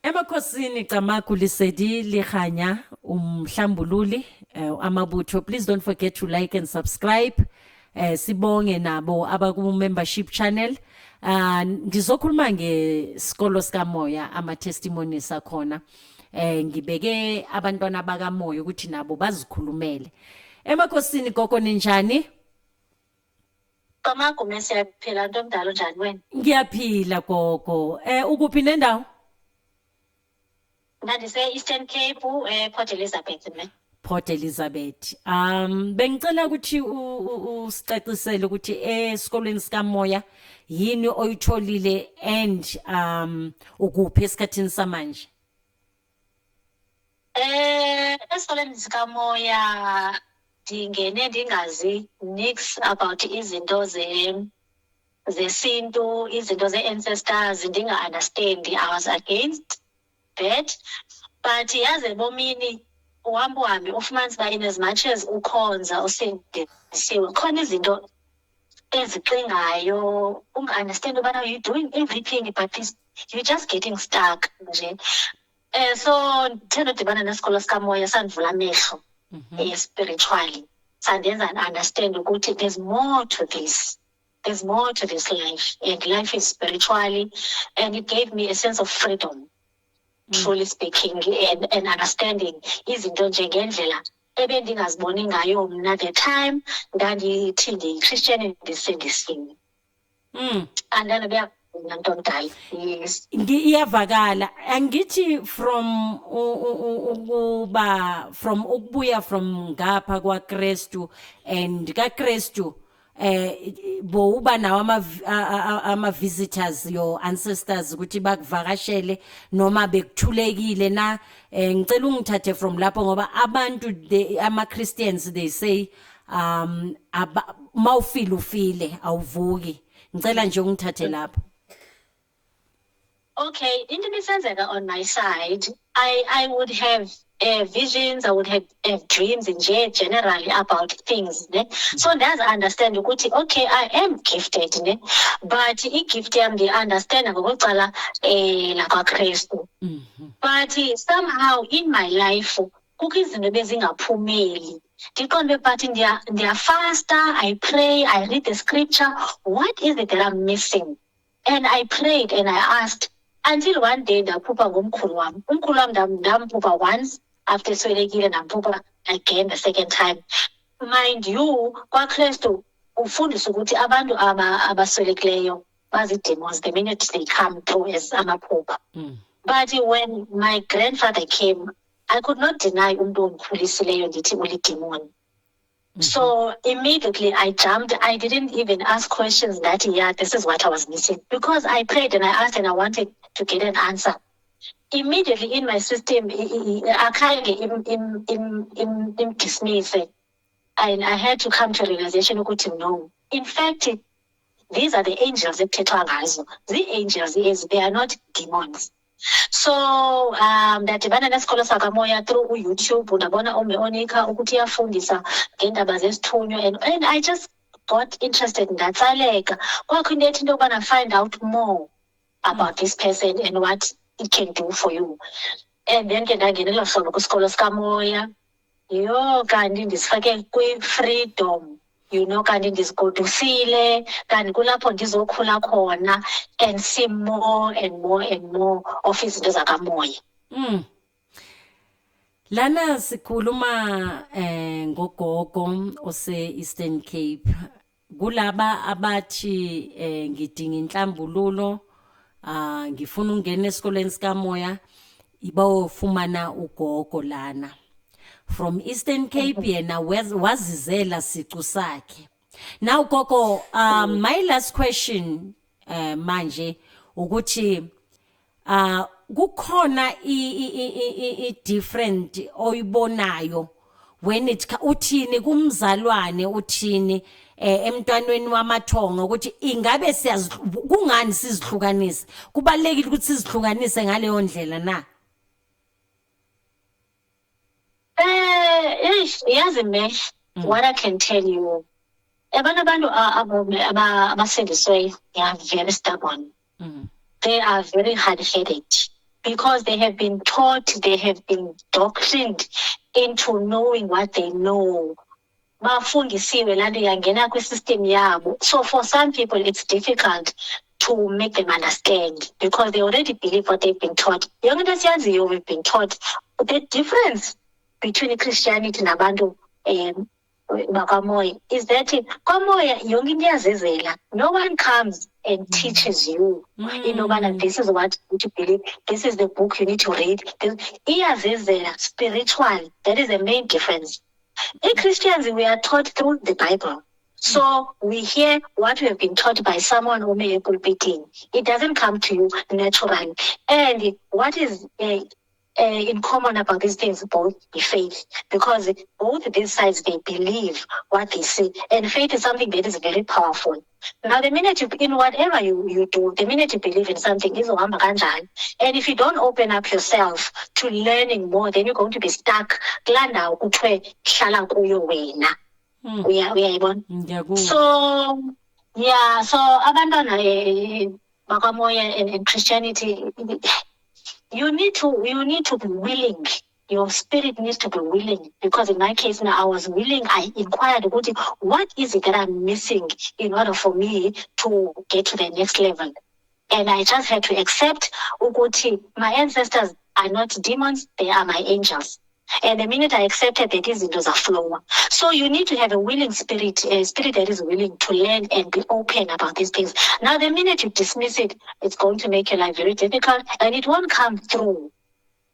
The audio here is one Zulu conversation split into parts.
Emakhosini Camagu Lesedi Lekganya umhlambululi amabutho. Please don't forget to like and subscribe. Sibonge nabo abaku membership channel. Ngizokhuluma ngesikolo sikaMoya ama testimonies akhona. Ngibeke abantwana bakaMoya ukuthi nabo bazikhulumele. Emakhosini gogo ninjani? Camagu siyaphila ntomdalo njani wena? Ngiyaphila gogo. Ukuphi nendawo? Ngandise Eastern Cape Port Elizabeth ne. Port Elizabeth. Bengicela ukuthi usicacisele ukuthi esikolweni sikaMoya yini oyitholile and ukuphi esikhathini samanje? Esikolweni sikaMoya ndingene ndingazi nix about izinto zesintu, izinto ze-ancestors, ndinga-understand. I was against that, but yaze bomini uhambe ufumanise uba in as much as ukhonza usindisiwe khona izinto ezixingayo unga-understand ubana you're doing everything but you're just getting stuck nje. So ndithanda udibana nesikolo sikaMoya sandivula amehlo spiritually, sandenza understand ukuthi there's more to this. There's more to this life, and life is spiritually, and it gave me a sense of freedom. Truly speaking, and understanding izinto njengendlela ebendingaziboni ngayo mna at the time ndandithi ndiyi-Christian ndisindisiwe. And then ntomdala, yes. Iyavakala angithi from ukubuya from ngapha kwaKristu and kaKristu uba nawo ama visitors, your ancestors ukuthi bakuvakashele noma bekuthulekile na. Ngicela ungithathe from lapho ngoba abantu ama Christians they say mawufile awuvuki. Ngicela nje ungithathe lapho. Okay, into ebisenzeka on my side, I would have visions, I would have dreams in generally about things. Ne? So does understand ukuthi okay, I am gifted, ne? But i-gift yam ndi-understand ngokucala lakwaKristu. But somehow in my life kukho izinto bezingaphumeli. Ndiqonde but ndiyafasta, I pray, I read the scripture. What is it that I'm missing? And I prayed and I asked until one day ndaphupha ngomkhulu wam. Umkhulu wam ndamphupha once, after swelekile ndaphupha again the second time. Mind you, kwaKristu ufundisa ukuthi abantu abaswelekileyo bazi-demons the minute they come through as amaphupha. But when my grandfather came, I could not deny umuntu omkhulisileyo ndithi uli-demon. So immediately I jumped. I didn't even ask questions that, yeah, this is what I was missing. Because I prayed and I asked and I wanted to get an answer. Immediately in my system, I kind of dismiss it. And I had to come to realization, no. In fact, these are the angels that the angels, they are not demons. So ndadibana nesikolo sakaMoya through YouTube, ndabona uMeonika ukuthi iyafundisa ngendaba zesithunywa, and I just got interested, ndatsaleka. Kwakho into ethi into yokubana find out more about this person and what it can do for you. And then ke ndangenela hlobo kwisikolo sikaMoya, kanti ndisifake kwi-freedom, kanti ndizigodusile, kanti kulapho ndizokhula khona and see more and more and more of izinto zakaMoya. Lana sikhuluma ngogogo ose Eastern Cape. Kulaba abathi ngidinga inhlambululo, ngifuna ungena esikoleni sikaMoya, ibawufumana ugogo lana. From Eastern Cape yena wazizela sicu sakhe. Now gogo, my last question manje ukuthi kukhona I different oyibonayo when it uthini kumzalwane uthini emntwaneni wamathongo ukuthi ingabe kungani sizihlukanise, kubalekile ukuthi sizihlukanise ngaleyo ndlela na? Yazi mesh, what I can tell you, abantu abasindisiweyo, they are very stubborn. They are very hard-headed. because they have been taught, they have been doctrined into knowing what they know. Bafundisiwe laa nto yangena kwisystem yabo. So for some people, it's difficult to make them understand because they already believe what they've been taught. Yonke into esiyaziyo we've been taught. The difference between Christianity nabantu bakamoya is that kwamoya yonke into iyazezela. No one comes and teaches you. This is what you need to believe. This is the book you need to read. Iyazezela spiritual. That is the main difference. In Christians, we are taught through the Bible. So we hear what we have been taught by someone who may be pulpiting. It doesn't come to you naturally. And what is in common about these things, both the faith, because both these sides, they believe what they say. And faith is something that is very powerful. Now, the minute you, in whatever you do, the minute you believe in something, is uhamba kanjani. And if you don't open up yourself to learning more, then you're going to be stuck. Kulaa ndawo kuthiwe hlala kuyo wena. Uyayibona? So, yeah, so abantwana bakamoya and Christianity, you need to be willing. Your spirit needs to be willing, because in my case now, I was willing. I inquired about it. What is it that I'm missing in order for me to get to the next level? And I just had to accept ukuthi my ancestors are not demons, they are my angels. And the minute I accepted that, these things are flow. So you need to have a willing spirit, a spirit that is willing to learn and be open about these things. Now, the minute you dismiss it, it's going to make your life very difficult, and it won't come through.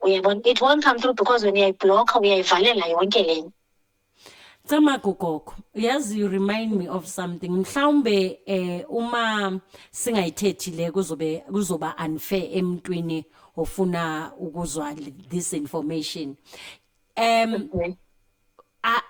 It won't come through because when you block, uyayivalela yonke le nto. Tsamagogoko, yes, you remind me of something. Mhlawumbe uma singayithethi le kuzoba unfair emntwini ofuna ukuzwa this information. Okay.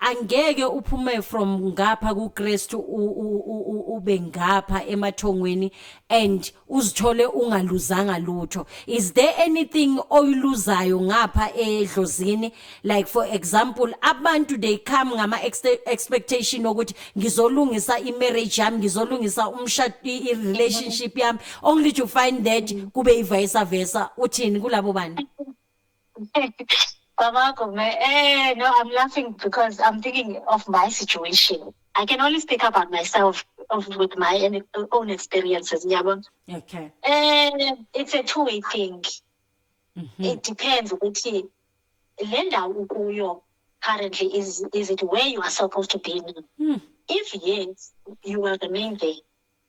Angeke uphume from ngapha kuKristu ube ngapha emathongweni and uzithole ungaluzanga lutho. Is there anything oyuluzayo ngapha edlozini? Like for example, abantu they come ngama expectation ukuthi ngizolungisa imarriage yami, ngizolungisa relationship yami, only to find that kube vice versa. Uthini kulabo bantu? No, I'm laughing because I'm thinking of my situation. I can only speak about myself with my own experiences. Okay. It's a two-way thing. It depends. Lenda ukuyo currently is it where you are supposed to be? If yes, you will remain there.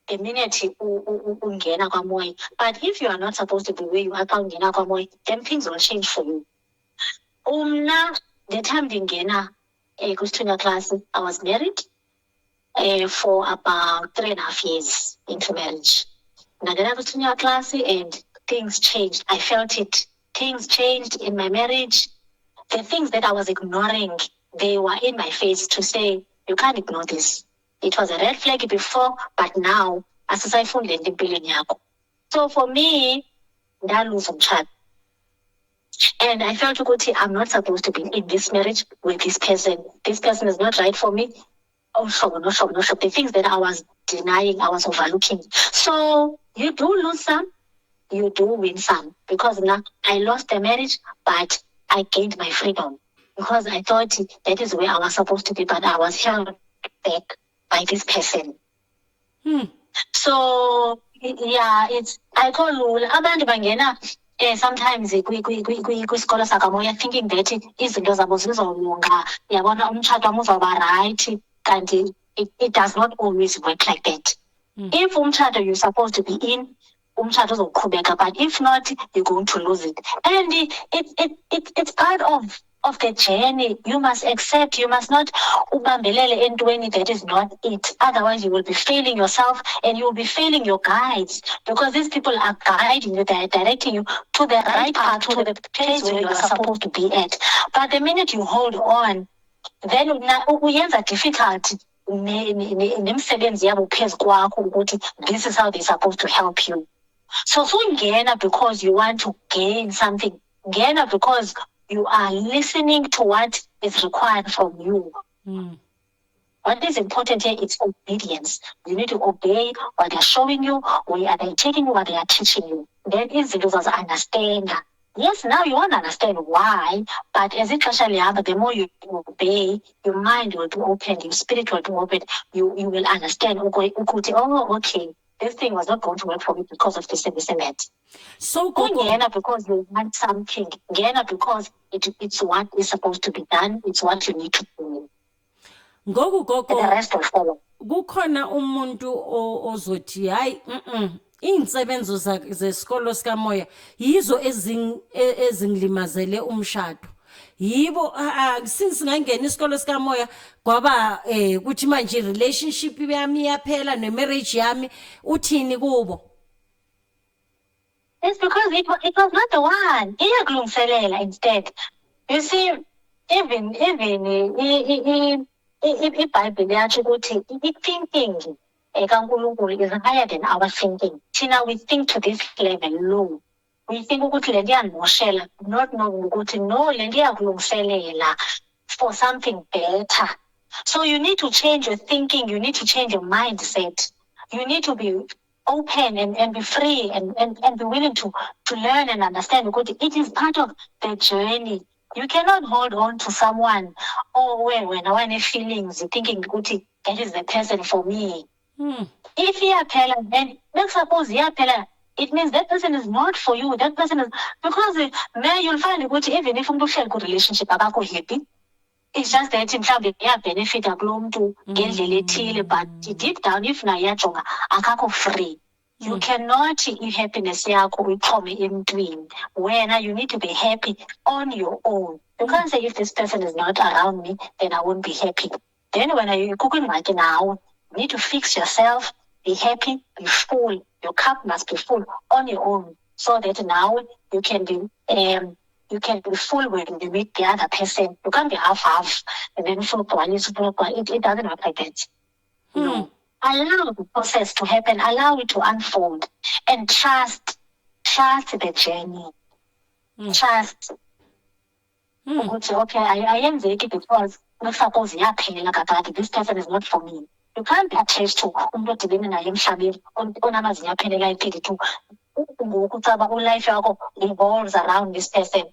The minute ungena kwamoya. But if you are not supposed to be where you are ungena kwamoya, then things will change for you. The time ndingena kusithunywa class, I was married for about 3.5 years into marriage. Ndangena kusithunywa class and things changed. I felt it. Things changed in my marriage. The things that I was ignoring, they were in my face to say, you can't ignore this. It was a red flag before, but now, asisayifundile empilweni yakho. So for me, ndalose umtshato. And I felt I'm not supposed to be in this marriage with this person. This person is not right for me. No. The things that I was denying, I was overlooking. So you do lose some, you do win some. Because now I lost the marriage, but I gained my freedom. Because I thought that is where I was supposed to be, but I was held back by this person. So, yeah, I call Lula. Abantu bangena. Sometimes kwisikolo sakamoya thinking that izinto zabo zizolunga, yabona umtshato wami uzoba right, kanti it does not always work like that. If umtshato you're supposed to be in, umtshato uzoqhubeka, but if not, you're going to lose it. And it's part of the journey. You must accept, you must not ubambelele entweni that is not it. Otherwise, you will be failing yourself and you will be failing your guides, because these people are guiding you, they are directing you to the right path, to the place where you are supposed to be at. But the minute you hold on, then uyenza difficult nemsebenzi yabo phezu kwakho ukuthi this is how they're supposed to help you. So ungena because you want to gain something. Ngena because you are listening to what is required from you. What is important here is obedience. You need to obey what they're showing you, or are they taking what they are teaching you. That is those understand. Yes, now you won't understand why, but as it actually happens, the more you obey, your mind will be open, your spirit will be open. You will understand. Oh, okay, this thing was not going to work for me because of this and this and that. So Ungena because you want something. Ngena because it's what is supposed to be done. It's what you need to do. Gogo, And the rest will follow. kukhona umuntu ozothi hayi insebenzo zesikolo sikamoya yizo ezingilimazele umshado yibo since ngangena isikolo sikamoya kwaba kuthi manje relationship yami yaphela nemarriage yami uthini kubo? It's because it was not the one. Iyakulungiselela instead. You see, even iBhayibheli yatsho ukuthi i-thinking kaNkulunkulu is higher than our thinking. Thina we think to this level low. We think ukuthi le nto iyandimoshela, not knowing ukuthi no, le nto iyakulungiselela for something better. So you need to change your thinking, you need to change your mindset. You need to be open and be free and be willing to learn and understand because it is part of the journey. You cannot hold on to someone when I want feelings, thinking that is the person for me. If he appella, then let's suppose he appella, it means that person is not for you. That person is because there you'll find even if you share good relationship, abako happy. It's just that mhlawumbe benefit kulo muntu ngendlela ethile but deep down if na yajonga akakho free. You cannot happiness yakho uyixhome emntwini. Wena you need to be happy on your own. You can't say if this person is not around me then I won't be happy. Then when you cooking like now, you need to fix yourself, be happy, be full. Your cup must be full on your own so that now you can be full when you meet the other person. You can't be half and then full. It doesn't work like that. No. Allow the process to happen, allow it to unfold, and trust the journey. Trust. Okay, I am Zeki because not suppose this person is not for me. You can't be attached to life revolves around this person.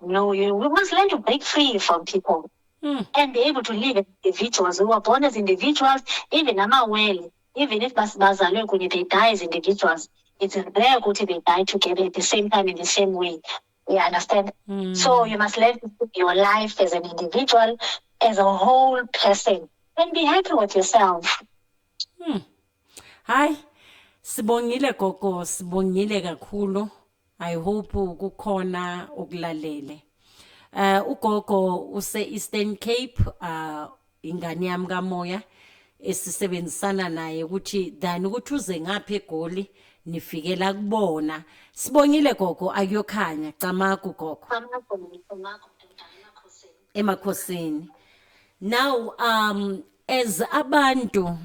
No, we must learn to break free from people. And be able to live as individuals who are born as individuals, even even if they die as individuals, it's rare they die together at the same time in the same way. You understand? So you must learn to live your life as an individual, as a whole person, and be happy with yourself. Hi, sibongile gogo, sibongile kakhulu. I hope kukhona ukulalele. Ugogo use Eastern Cape ingane yami kaMoya esisebenzisana naye ukuthi dani ukuthi uze ngapha eGoli nifikela kubona. Sibongile gogo akuyokhanya camaku gogo. Emakhosini. Now as abantu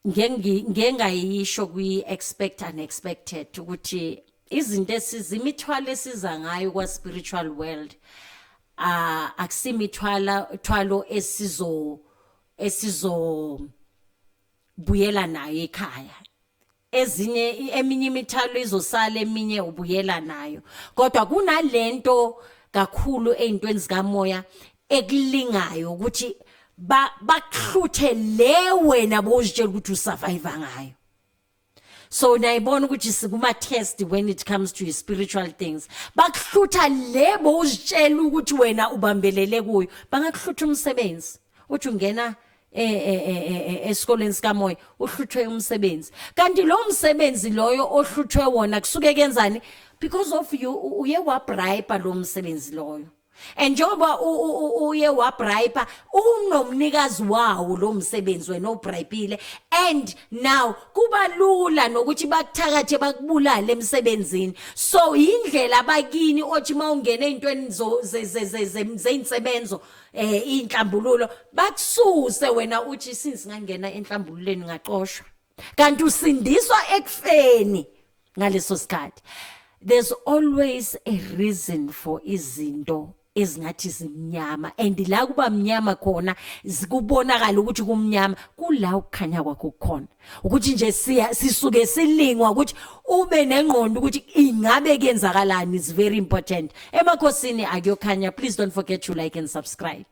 ngengayisho kwi expect unexpected ukuthi izinto imithwalo esiza ngayo kwa spiritual world akusimithwalo esizo buyela nayo ekhaya eminye imithwalo izosala eminye ubuyela nayo kodwa kunalento kakhulu ezintweni zikaMoya ekulingayo ukuthi bakuhluthe le wena bozitshela ukuthi usurvive ngayo. So nayibona ukuthi sikuma test when it comes to spiritual things. Bakuhlutha lebo uzitshela ukuthi wena ubambelele kuyo. Bangakuhlutha umsebenzi. Uthi ungena esikoleni sikaMoya uhluthwe umsebenzi. Kanti lo msebenzi loyo ohluthwe wona kusuke kenzani because of you uye wabribe lo msebenzi loyo. And njengoba uye wabribe unomnikazi wawo lo msebenzi wena obribile and now kuba lula nokuthi bakuthakathe bakubulala emsebenzini so indlela abakini othi mawungena ezintweni zeinsebenzo inhlambululo bakususe wena uthi since ngangena enhlambululeni ngaxoshwa kanti usindiswa ekufeni ngaleso sikhathi. There's always a reason for izinto ezingathi zimnyama, and la kuba mnyama khona zikubonakala ukuthi kumnyama kula ukukhanya kwakho kukhona, ukuthi nje sisuke silingwa ukuthi ube nengqondo ukuthi ingabe kuyenzakalani. Is very important. Emakhosini akuyokhanya. Please don't forget to like and subscribe.